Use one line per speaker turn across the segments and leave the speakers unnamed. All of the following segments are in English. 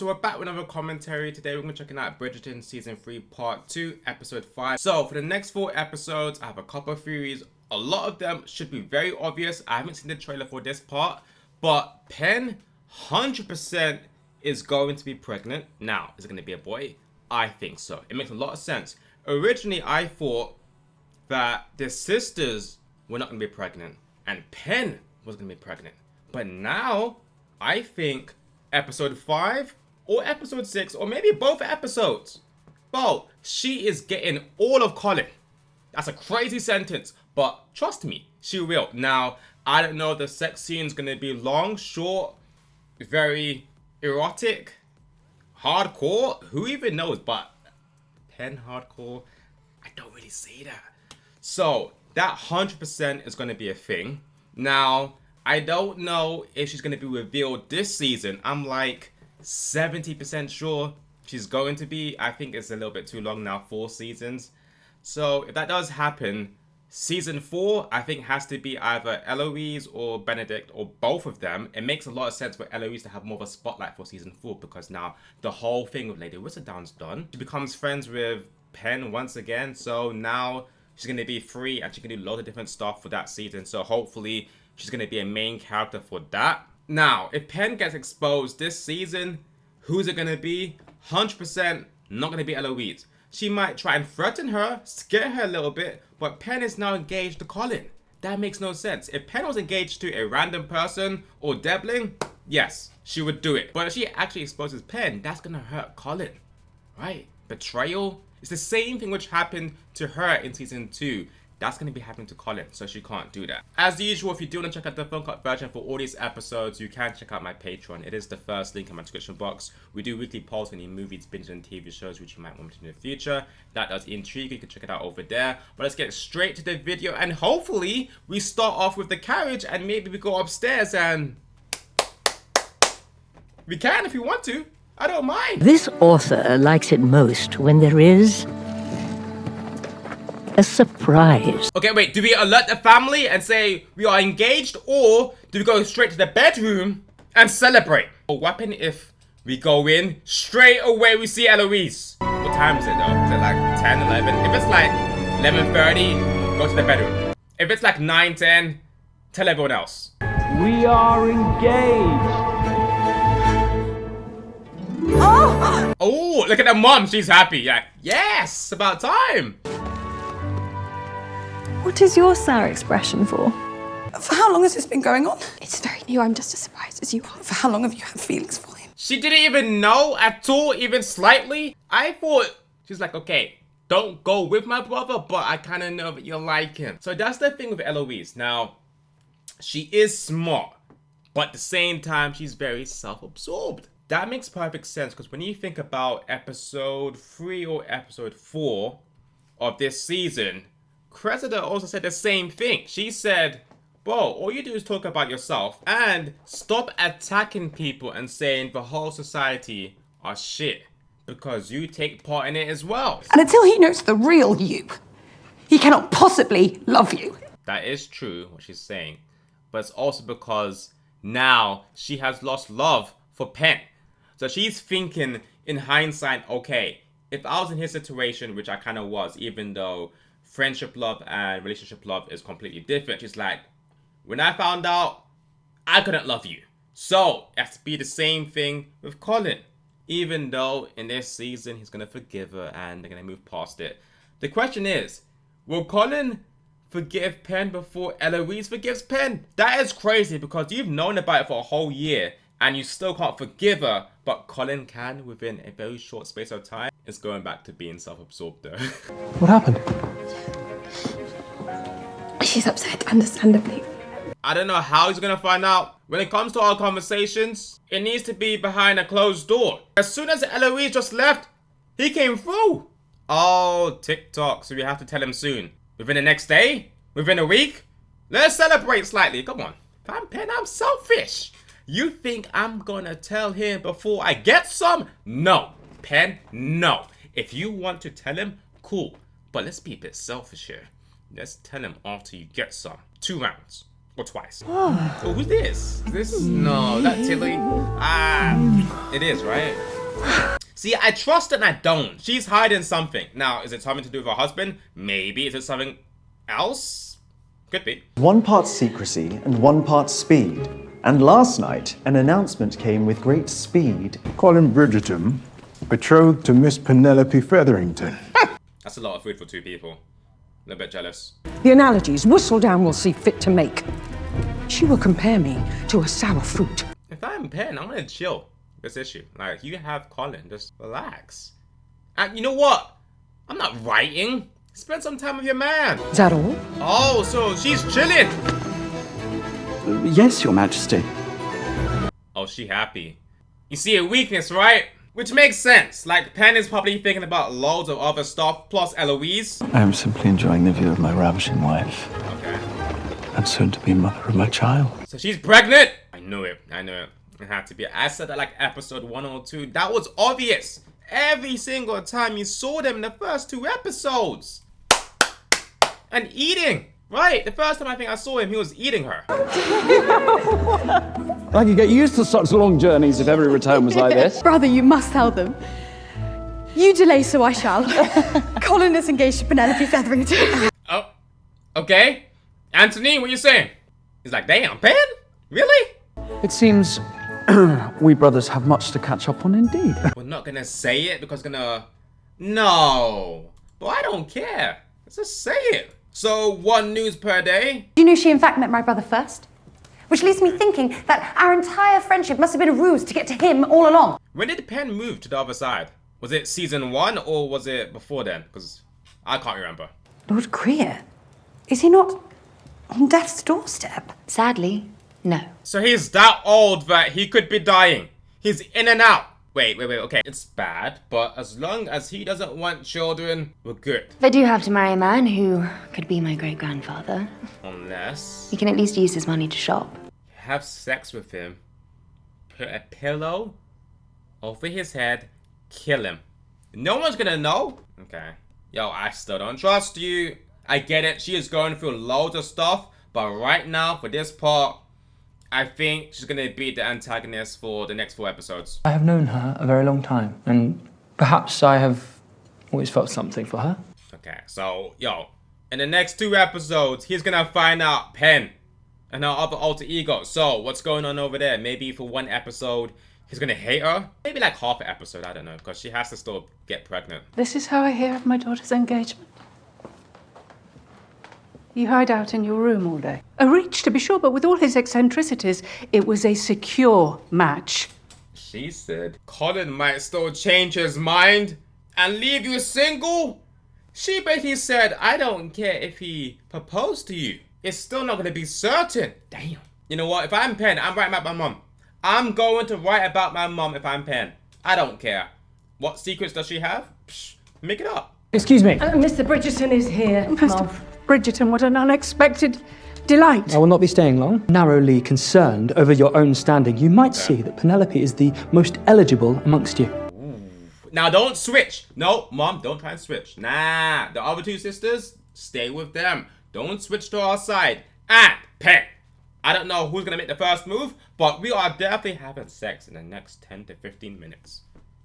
So we're back with another commentary. Today we're going to be checking out Bridgerton Season 3 Part 2, Episode 5. So for the next 4 episodes, I have a couple of theories. A lot of them should be very obvious. I haven't seen the trailer for this part, but Pen 100% is going to be pregnant. Now, is it going to be a boy? I think so. It makes a lot of sense. Originally, I thought that the sisters were not going to be pregnant and Pen was going to be pregnant. But now, I think Episode 5 or Episode 6 or maybe both episodes. Well, she is getting all of Colin. That's a crazy sentence, but trust me, she will. Now, I don't know if the sex scene is going to be long, short, very erotic, hardcore. Who even knows? But Pen hardcore, I don't really see that. So that 100% is going to be a thing. Now, I don't know if she's going to be revealed this season. I'm like 70% sure she's going to be. I think it's a little bit too long now, 4 seasons. So if that does happen, season 4, I think has to be either Eloise or Benedict or both of them. It makes a lot of sense for Eloise to have more of a spotlight for season 4 because now the whole thing with Lady Whistledown's done. She becomes friends with Pen once again. So now she's going to be free and she can do loads of different stuff for that season. So hopefully she's going to be a main character for that. Now, if Pen gets exposed this season, who's it going to be? 100% not going to be Eloise. She might try and threaten her, scare her a little bit, but Pen is now engaged to Colin. That makes no sense. If Pen was engaged to a random person or Devlin, yes, she would do it. But if she actually exposes Pen, that's going to hurt Colin, right? Betrayal. It's the same thing which happened to her in season 2. That's going to be happening to Colin, so she can't do that. As usual, if you do want to check out the film cut version for all these episodes, you can check out my Patreon. It is the first link in my description box. We do weekly polls on any movies, binges, and TV shows which you might want me to do in the future. If that does intrigue you, can check it out over there. But let's get straight to the video, and hopefully we start off with the carriage, and maybe we go upstairs and... We can if you want to. I don't mind.
This author likes it most when there is a surprise.
Okay, wait, do we alert the family and say we are engaged, or do we go straight to the bedroom and celebrate? Or what happens if we go in, straight away we see Eloise? What time is it though? Is it like 10, 11? If it's like 11:30, go to the bedroom. If it's like 9, 10, tell everyone else.
We are engaged.
Oh, look at the mom, she's happy. Like, yes, about time.
What is your sour expression for?
For how long has this been going on?
It's very new. I'm just as surprised as you are.
For how long have you had feelings for him?
She didn't even know at all, even slightly. I thought, she's like, okay, don't go with my brother, but I kind of know that you like him. So that's the thing with Eloise. Now, she is smart, but at the same time, she's very self-absorbed. That makes perfect sense because when you think about episode 3 or episode 4 of this season, Cressida also said the same thing. She said, bro, all you do is talk about yourself and stop attacking people and saying the whole society are shit because you take part in it as well.
And until he knows the real you, he cannot possibly love you.
That is true, what she's saying. But it's also because now she has lost love for Pen. So she's thinking in hindsight, okay, if I was in his situation, which I kind of was, even though friendship love and relationship love is completely different. She's like, when I found out, I couldn't love you. So it has to be the same thing with Colin. Even though in this season, he's going to forgive her and they're going to move past it. The question is, will Colin forgive Pen before Eloise forgives Pen? That is crazy because you've known about it for a whole year and you still can't forgive her, but Colin can within a very short space of time. It's going back to being self-absorbed though.
What happened?
She's upset, understandably.
I don't know how he's gonna find out. When it comes to our conversations, it needs to be behind a closed door. As soon as Eloise just left, he came through. Oh, TikTok, so we have to tell him soon. Within the next day? Within a week? Let's celebrate slightly, come on. Fam Pen, I'm selfish. You think I'm gonna tell him before I get some? No. Pen, no. If you want to tell him, cool. But let's be a bit selfish here. Let's tell him after you get some. 2 rounds. Or twice. Oh, who's this? Is this? No, that Tilly. Ah, it is, right? See, I trust and I don't. She's hiding something. Now, is it something to do with her husband? Maybe. Is it something else? Could be.
One part secrecy and one part speed. And last night, an announcement came with great speed.
Colin Bridgerton, betrothed to Miss Penelope Featherington.
That's a lot of food for two people. A little bit jealous.
The analogies Whistledown will see fit to make. She will compare me to a sour fruit.
If I'm Penn, I'm gonna chill this issue. Like, you have Colin, just relax. And you know what? I'm not writing. Spend some time with your man.
Is that all?
Oh, so she's chilling.
Yes, Your Majesty.
Oh, she happy. You see a weakness, right? Which makes sense. Like, Penn is probably thinking about loads of other stuff, plus Eloise.
I am simply enjoying the view of my ravishing wife.
Okay.
And soon to be mother of my child.
So she's pregnant! I knew it. I knew it. It had to be. I said that like episode 102. That was obvious. Every single time you saw them in the first 2 episodes. And eating. Right. The first time I think I saw him, he was eating her.
I could get used to such long journeys if every return was like this.
Brother, you must tell them. You delay, so I shall. Colin is engaged to Penelope Featherington.
Oh. Okay. Anthony, what you saying? He's like, damn, Penn? Really?
It seems we brothers have much to catch up on indeed.
We're not gonna say it because gonna... No. But I don't care. Let's just say it. So, 1 news per day.
You knew she in fact met my brother first? Which leaves me thinking that our entire friendship must have been a ruse to get to him all along.
When did Penn move to the other side? Was it season 1 or was it before then? Because I can't remember.
Lord Greer? Is he not on death's doorstep?
Sadly, no.
So he's that old that he could be dying. He's in and out. Wait, okay. It's bad, but as long as he doesn't want children, we're good.
If I do have to marry a man who could be my great-grandfather,
Unless
he can at least use his money to shop.
have sex with him, put a pillow over his head, kill him. No one's gonna know. Okay. Yo, I still don't trust you. I get it. She is going through loads of stuff, but right now, for this part, I think she's gonna be the antagonist for the next 4 episodes.
I have known her a very long time, and perhaps I have always felt something for her.
Okay, so, yo, in the next 2 episodes, he's gonna find out Penn and her other alter ego. So, what's going on over there? Maybe for 1 episode, he's gonna hate her? Maybe like half an episode, I don't know, because she has to still get pregnant.
This is how I hear of my daughter's engagement. You hide out in your room all day. A reach, to be sure, but with all his eccentricities, it was a secure match.
She said Colin might still change his mind and leave you single? She basically said, I don't care if he proposed to you. It's still not gonna be certain. Damn. You know what? If I'm Penn, I'm writing about my mom. I'm going to write about my mom if I'm Penn. I don't care. What secrets does she have? Psh, make it up.
Excuse me.
Mr. Bridgerton is here, Mr. Bridgerton, what an unexpected delight.
I will not be staying long. Narrowly concerned over your own standing, you might see that Penelope is the most eligible amongst you.
Now don't switch. No, Mom, don't try and switch. Nah, the other 2 sisters, stay with them. Don't switch to our side. And Penn. I don't know who's gonna make the first move, but we are definitely having sex in the next 10 to 15 minutes.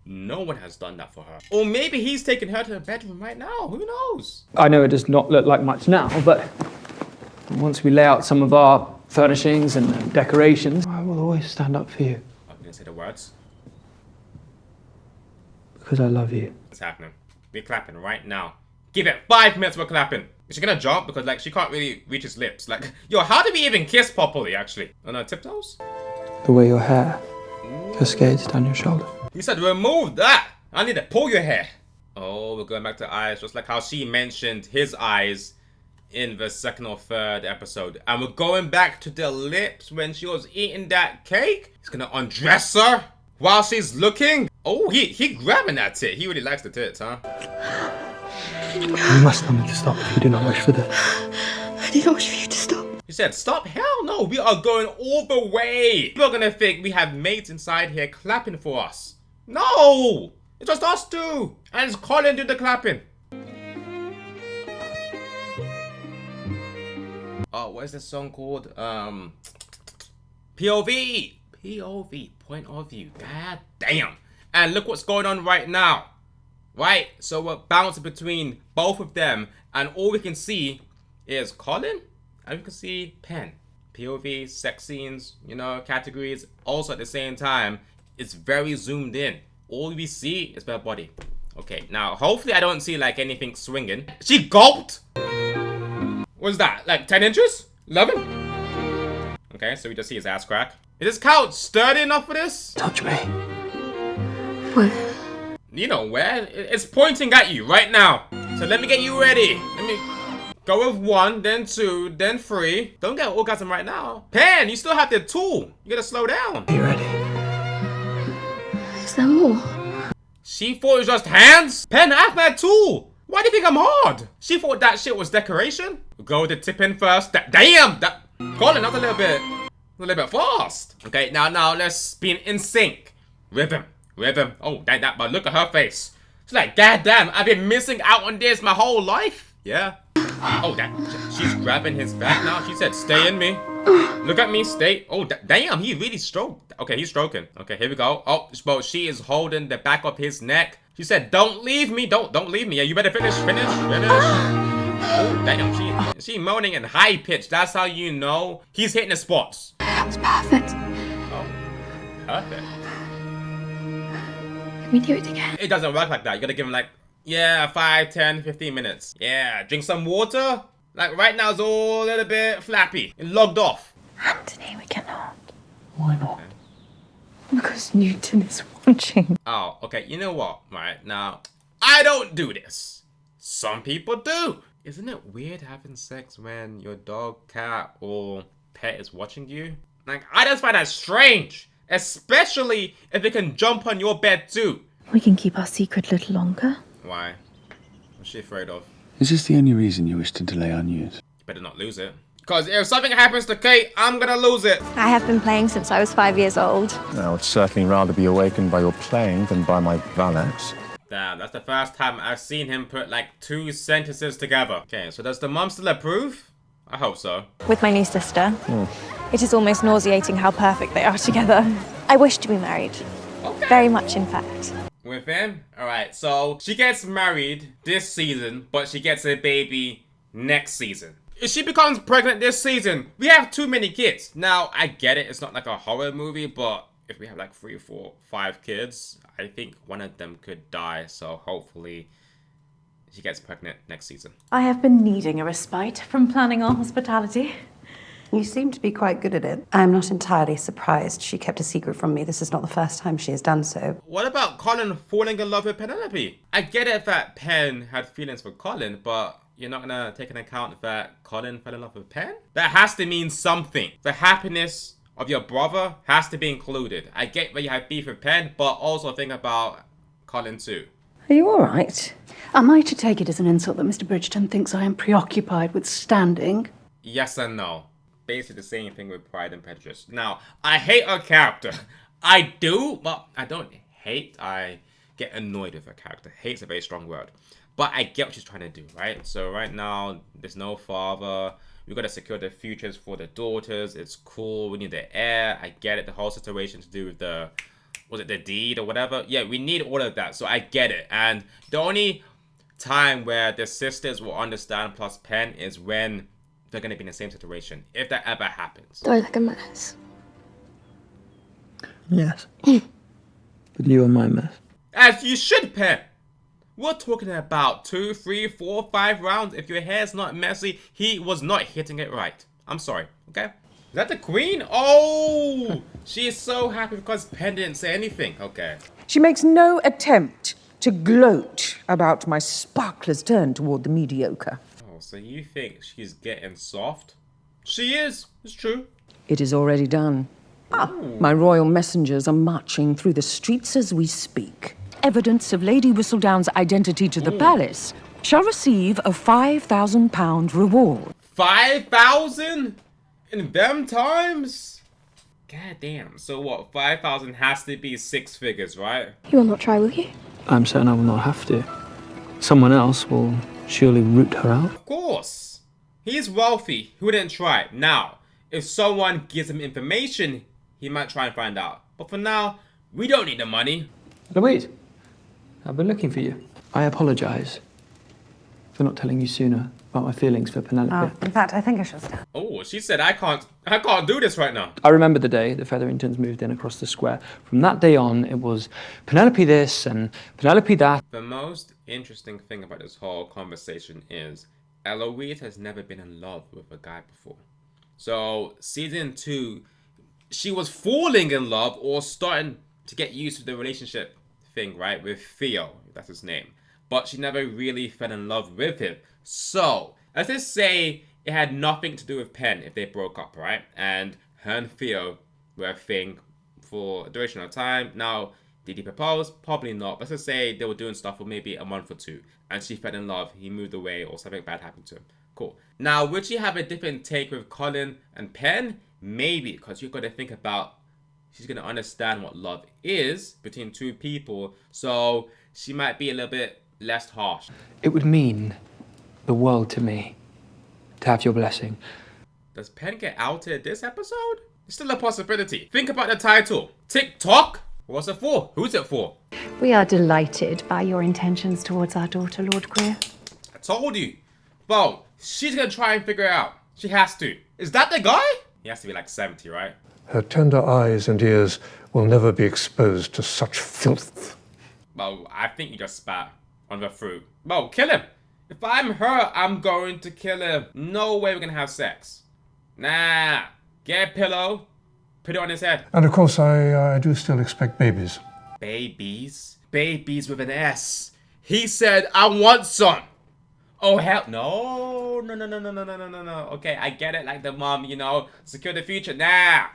No one has done that for her. Or maybe he's taking her to the bedroom right now. Who knows?
I know it does not look like much now, but once we lay out some of our furnishings and decorations, I will always stand up for you.
I'm gonna say the words.
Because I love you.
It's happening. We're clapping right now. Give it 5 minutes, we're clapping. Is she gonna jump? Because like she can't really reach his lips. Like, yo, how do we even kiss properly actually? On her tiptoes?
The way your hair cascades down your shoulder.
You said remove that. I need to pull your hair. Oh, we're going back to eyes, just like how she mentioned his eyes in the 2nd or 3rd episode. And we're going back to the lips when she was eating that cake. He's gonna undress her while she's looking. Oh, he grabbing that tit. He really likes the tits, huh?
You must tell me to stop if you do not wish for this.
I did not wish for you to stop.
He said, stop? Hell no, we are going all the way. People are gonna think we have mates inside here clapping for us. No! It's just us 2. And it's Colin do the clapping. Oh, what is this song called? POV. POV. Point of view. God damn. And look what's going on right now. Right? So we're bouncing between both of them. And all we can see is Colin. And we can see Penn. POV, sex scenes, you know, categories. Also at the same time, it's very zoomed in. All we see is her body. Okay, now hopefully I don't see like anything swinging. She gulped! What's that? Like 10 inches? 11? Okay, so we just see his ass crack. Is this couch sturdy enough for this?
Touch me.
What?
You know where? It's pointing at you right now. So let me get you ready. Let me go with 1, then 2, then 3. Don't get orgasm right now. Pan, you still have the tool. You gotta slow down.
Are you ready?
Is there more?
She thought it was just hands? Pen, I have my tool. Why do you think I'm hard? She thought that shit was decoration? Go with the tip in first. Damn! Colin, that's a little bit fast. Okay, now let's be in sync. Rhythm. Oh, that, but look at her face. She's like, God damn, I've been missing out on this my whole life. Yeah. Oh, she's grabbing his back now. She said, stay in me. Look at me, stay. Oh, damn, he really stroked. Okay, he's stroking. Okay, here we go. Oh, but she is holding the back of his neck. She said, don't leave me. Don't leave me. Yeah, you better finish. Oh, damn, she moaning in high pitch. That's how you know he's hitting the spots.
That was perfect.
Oh, perfect.
Can we do it again?
It doesn't work like that. You gotta give him like, yeah, 5, 10, 15 minutes. Yeah, drink some water. Like right now it's all a little bit flappy and logged off.
Anthony, we cannot.
Why not?
Because Newton is watching.
Oh, okay, you know what? Right, now, I don't do this. Some people do. Isn't it weird having sex when your dog, cat, or pet is watching you? Like, I just find that strange. Especially if it can jump on your bed too.
We can keep our secret a little longer.
Why? What's she afraid of?
Is this the only reason you wish to delay our news?
You better not lose it. Because if something happens to Kate, I'm gonna lose it.
I have been playing since I was 5 years old.
I would certainly rather be awakened by your playing than by my valets.
Damn, that's the first time I've seen him put like 2 sentences together. Okay, so does the mom still approve? I hope so.
With my new sister. It is almost nauseating how perfect they are together. I wish to be married.
Okay.
Very much, in fact.
With him? Alright, so she gets married this season, but she gets a baby next season. If she becomes pregnant this season, we have too many kids. Now, I get it, it's not like a horror movie, but if we have like 3, 4, 5 kids, I think one of them could die, so hopefully she gets pregnant next season.
I have been needing a respite from planning our hospitality.
You seem to be quite good at it. I'm not entirely surprised she kept a secret from me. This is not the first time she has done so.
What about Colin falling in love with Penelope? I get it that Penn had feelings for Colin, but you're not gonna take into account that Colin fell in love with Penn? That has to mean something. The happiness of your brother has to be included. I get that you have beef with Penn, but also think about Colin too.
Are you all right?
Am I to take it as an insult that Mr. Bridgerton thinks I am preoccupied with standing?
Yes and no. Basically the same thing with Pride and Prejudice. Now, I hate her character. I do, but I don't hate. I get annoyed with her character. Hate's a very strong word. But I get what she's trying to do, right? So right now, there's no father. We gotta secure the futures for the daughters. It's cool. We need the heir. I get it. The whole situation to do with the, was it the deed or whatever? Yeah, we need all of that. So I get it. And the only time where the sisters will understand plus Penn is when they're going to be in the same situation, if that ever happens.
Do I look a mess?
Yes. But you are my mess.
As you should, Penn. We're talking about 2, 3, 4, 5 rounds. If your hair's not messy, he was not hitting it right. I'm sorry, okay? Is that the queen? Oh! She is so happy because Penn didn't say anything. Okay.
She makes no attempt to gloat about my sparkler's turn toward the mediocre.
So you think she's getting soft? She is. It's true.
It is already done. My royal messengers are marching through the streets as we speak. Evidence of Lady Whistledown's identity to the palace shall receive a £5,000 reward.
5,000? In them times? God damn. So what? 5,000 has to be 6 figures, right?
You will not try, will you?
I'm certain I will not have to. Someone else will surely root her out.
Of course. He's wealthy. He wouldn't try. Now, if someone gives him information, he might try and find out. But for now, we don't need the money.
Louise, I've been looking for you. I apologise for not telling you sooner about my feelings for Penelope.
Oh, in fact, I think I should start.
Oh, she said I can't do this right now.
I remember the day the Featheringtons moved in across the square. From that day on, it was Penelope this and Penelope that.
The most interesting thing about this whole conversation is Eloise has never been in love with a guy before. So season 2, she was falling in love or starting to get used to the relationship thing, right? With Theo, that's his name. But she never really fell in love with him. So let's just say it had nothing to do with Penn if they broke up, right? And her and Theo were a thing for a duration of time. Now, did he propose? Probably not. Let's just say they were doing stuff for maybe a month or two. And she fell in love, he moved away, or something bad happened to him. Cool. Now, would she have a different take with Colin and Penn? Maybe, because you've got to think about, she's going to understand what love is between two people. So she might be a little bit less harsh.
It would mean the world to me to have your blessing.
Does Penn get outed this episode? It's still a possibility. Think about the title. TikTok? What's it for? Who's it for?
We are delighted by your intentions towards our daughter, Lord Greer.
I told you. Well, she's gonna try and figure it out. She has to. Is that the guy? He has to be like 70, right?
Her tender eyes and ears will never be exposed to such filth.
Well, I think you just spat on the fruit. Well, kill him. If I'm her, I'm going to kill him. No way we're gonna have sex. Nah. Get a pillow. Put it on his head.
And of course, I do still expect babies.
Babies? Babies with an S. He said, I want some. Oh, hell. No. No. Okay, I get it. Like the mom, you know, secure the future. Nah.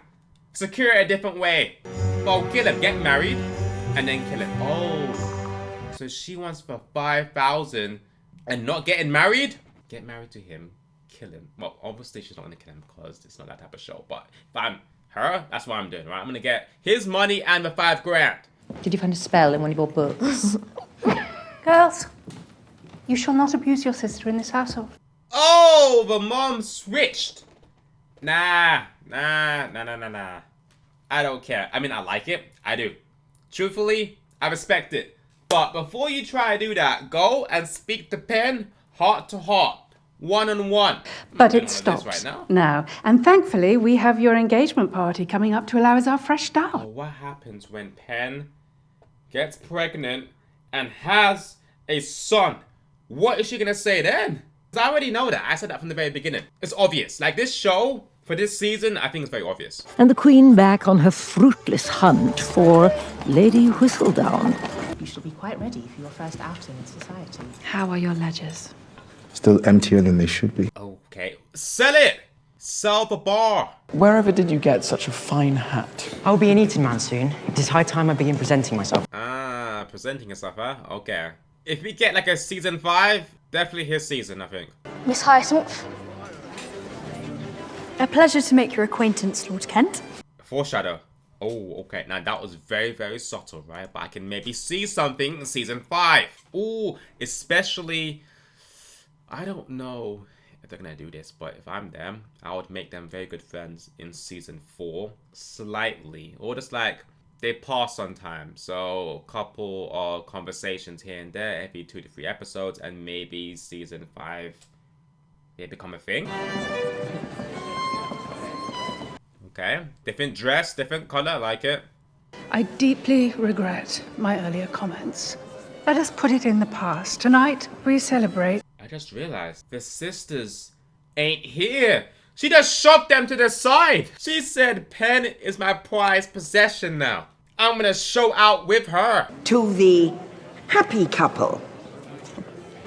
Secure it a different way. Oh, kill him. Get married. And then kill him. Oh. So she wants for 5,000 and not getting married? Get married to him. Kill him. Well, obviously she's not going to kill him because it's not that type of show. But if I'm her, that's what I'm doing, right? I'm going to get his money and the 5 grand.
Did you find a spell in one of your books?
Girls, you shall not abuse your sister in this household.
Oh, the mom switched. Nah. I don't care. I mean, I like it. I do. Truthfully, I respect it. But before you try to do that, go and speak to Penn heart to heart. One-on-one.
But it stops
right
now. And thankfully, we have your engagement party coming up to allow us our fresh start.
Oh, what happens when Penn gets pregnant and has a son? What is she going to say then? Because I already know that. I said that from the very beginning. It's obvious. Like this show, for this season, I think it's very obvious.
And the Queen back on her fruitless hunt for Lady Whistledown.
You shall be quite ready for your first outing in society.
How are your ledgers?
Still emptier than they should be.
Okay. Sell it! Sell the bar!
Wherever did you get such a fine hat?
I'll be an eating man soon. It is high time I begin presenting myself.
Ah, presenting yourself, huh? Okay. If we get like a season 5, definitely his season, I think.
Miss Hyacinth. A pleasure to make your acquaintance, Lord Kent.
Foreshadow. Oh, okay. Now that was very, very subtle, right? But I can maybe see something in season 5. Ooh, especially... I don't know if they're gonna do this, but if I'm them, I would make them very good friends in season 4, slightly, or just like they pass on time. So a couple of conversations here and there every 2 to 3 episodes, and maybe season 5 they become a thing. Okay, different dress, different color, I like it.
I deeply regret my earlier comments. Let us put it in the past. Tonight, we celebrate.
I just realized the sisters ain't here. She just shoved them to the side. She said Penn is my prized possession now. I'm gonna show out with her.
To the happy couple.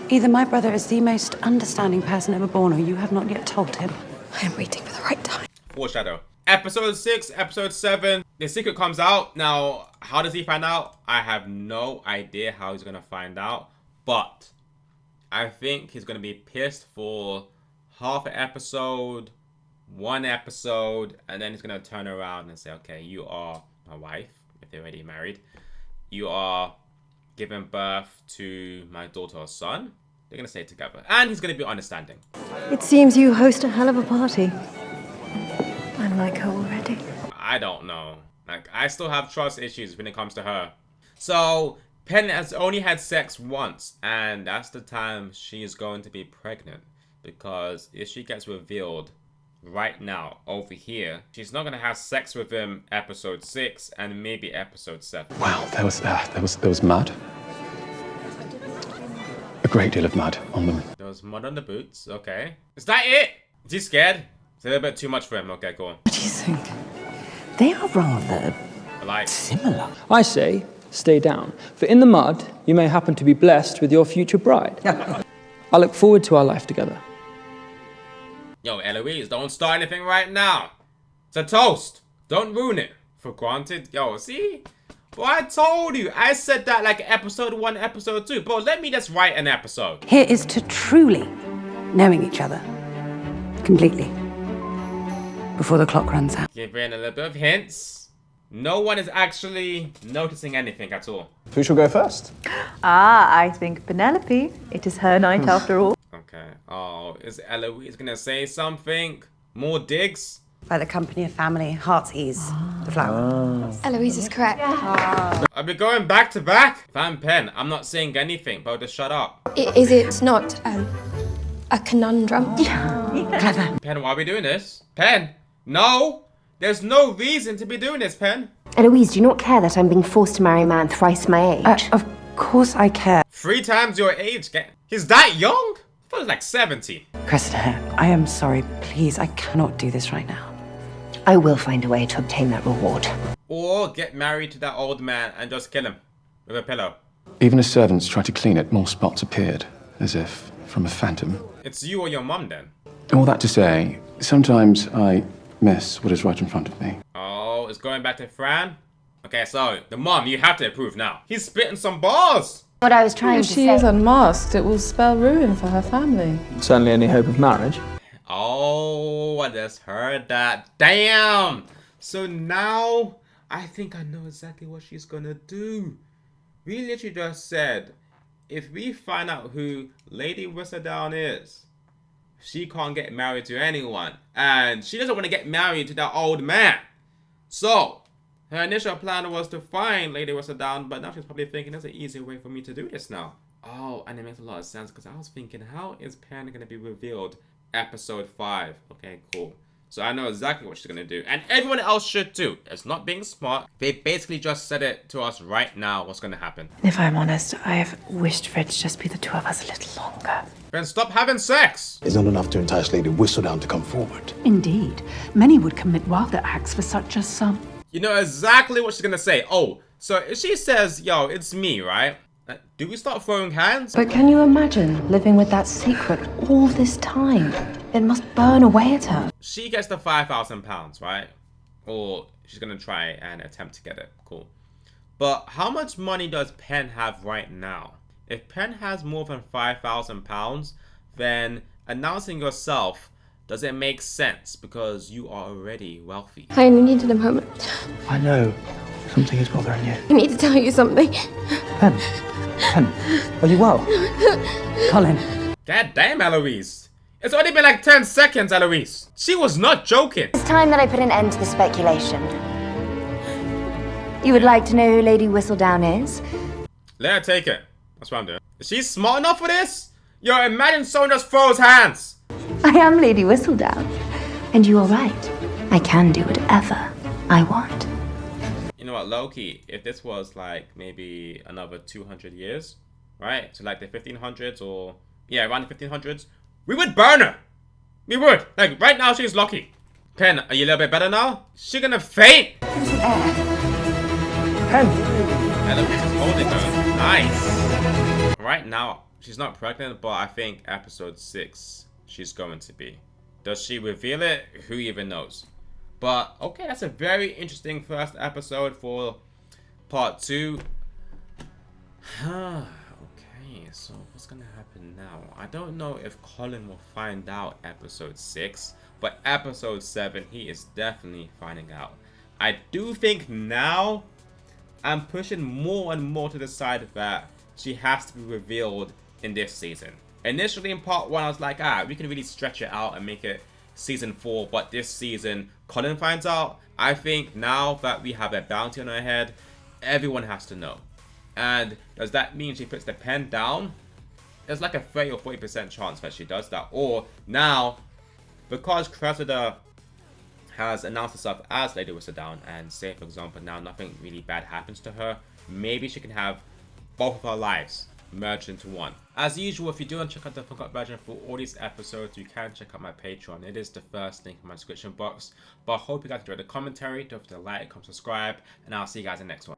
Either my brother is the most understanding person ever born, or you have not yet told him. I am waiting for the right time.
Foreshadow. Episode 6, episode 7. The secret comes out. Now, how does he find out? I have no idea how he's gonna find out. But I think he's gonna be pissed for half an episode, 1 episode, and then he's gonna turn around and say, okay, you are my wife, if they're already married. You are giving birth to my daughter or son. They're gonna stay together. And he's gonna be understanding.
It seems you host a hell of a party. I like her already.
I don't know. Like, I still have trust issues when it comes to her. So Penn has only had sex once, and that's the time she's going to be pregnant. Because if she gets revealed right now over here, she's not gonna have sex with him episode 6 and maybe episode 7.
Wow, there was mud. A great deal of mud on them.
There was mud on the boots. Okay, is that it? Is he scared? It's a little bit too much for him. Okay, go on.
What do you think? They are rather similar.
I say, stay down, for in the mud, you may happen to be blessed with your future bride. I look forward to our life together.
Yo, Eloise, don't start anything right now. It's a toast. Don't ruin it. For granted. Yo, see? Well, I told you. I said that like episode 1, episode 2. Bro, let me just write an episode.
Here is to truly knowing each other. Completely. Before the clock runs out.
Give in a little bit of hints. No one is actually noticing anything at all.
Who shall go first?
I think Penelope. It is her night after all.
Okay. Oh, is Eloise gonna say something? More digs?
By the company of family, heart's ease, the flower.
Eloise is correct.
I'll be going back to back. If I'm Penn, I'm not saying anything, but just shut up.
Is it not a conundrum?
Clever.
Penn, why are we doing this? Penn, no! There's no reason to be doing this, Penn.
Eloise, do you not care that I'm being forced to marry a man thrice my age? Of course I care.
3 times your age. He's that young? I thought he was like 70.
Cressida, I am sorry. Please, I cannot do this right now. I will find a way to obtain that reward.
Or get married to that old man and just kill him with a pillow.
Even as servants tried to clean it, more spots appeared, as if from a phantom.
It's you or your mum then.
All that to say, sometimes I miss what is right in front of me.
Oh, it's going back to Fran? Okay, so, the mum, you have to approve now. He's spitting some balls!
What I was trying
If she is unmasked, it will spell ruin for her family.
Certainly any hope of marriage.
Oh, I just heard that. Damn! So now, I think I know exactly what she's gonna do. We literally just said, if we find out who Lady Whistledown is, she can't get married to anyone. And she doesn't want to get married to that old man. So, her initial plan was to find Lady Whistledown, but now she's probably thinking there's an easier way for me to do this now. Oh, and it makes a lot of sense because I was thinking, how is Pan going to be revealed episode 5? Okay, cool. So I know exactly what she's going to do. And everyone else should too. It's not being smart. They basically just said it to us right now what's going to happen.
If I'm honest, I have wished for it to just be the two of us a little longer.
Then stop having sex!
It's not enough to entice Lady Whistledown to come forward.
Indeed. Many would commit wilder acts for such a sum.
You know exactly what she's going to say. Oh, so if she says, yo, it's me, right? Do we start throwing hands?
But can you imagine living with that secret all this time? It must burn away at her.
She gets the £5,000, right? Or she's gonna try and attempt to get it. Cool. But how much money does Penn have right now? If Penn has more than £5,000, then announcing yourself doesn't make sense because you are already wealthy.
I only needed a moment.
I know. Something is bothering you.
I need to tell you something.
Penn. Penn. Are you well?
Colin.
God damn, Eloise. It's only been like 10 seconds, Eloise. She was not joking.
It's time that I put an end to the speculation. You would like to know who Lady Whistledown is?
Let her take it. That's what I'm doing. Is she smart enough for this? Yo, imagine someone just throws hands.
I am Lady Whistledown. And you are right. I can do whatever I want.
You know what, low-key, if this was like maybe another 200 years, right? So like the 1500s or, yeah, around the 1500s, we would burn her. We would. Like, right now she's lucky. Penn, are you a little bit better now? She's gonna faint.
Penn.
Eloise is holding her. Nice. Right now, she's not pregnant, but I think episode 6, she's going to be. Does she reveal it? Who even knows? But, okay, that's a very interesting first episode for part 2. Okay, so what's gonna happen now? I don't know if Colin will find out episode 6, but episode 7, he is definitely finding out. I do think now, I'm pushing more and more to the side that she has to be revealed in this season. Initially in part 1, I was like, we can really stretch it out and make it season 4, but this season, Colin finds out. I think now that we have a bounty on our head, everyone has to know. And does that mean she puts the pen down? There's like a 30 or 40% chance that she does that. Or now, because Cressida has announced herself as Lady Whistledown, and say for example now nothing really bad happens to her, maybe she can have both of her lives merged into one. As usual, if you do want to check out the Uncut version for all these episodes, you can check out my Patreon. It is the first link in my description box. But I hope you guys enjoyed the commentary. Don't forget to like, comment, subscribe, and I'll see you guys in the next one.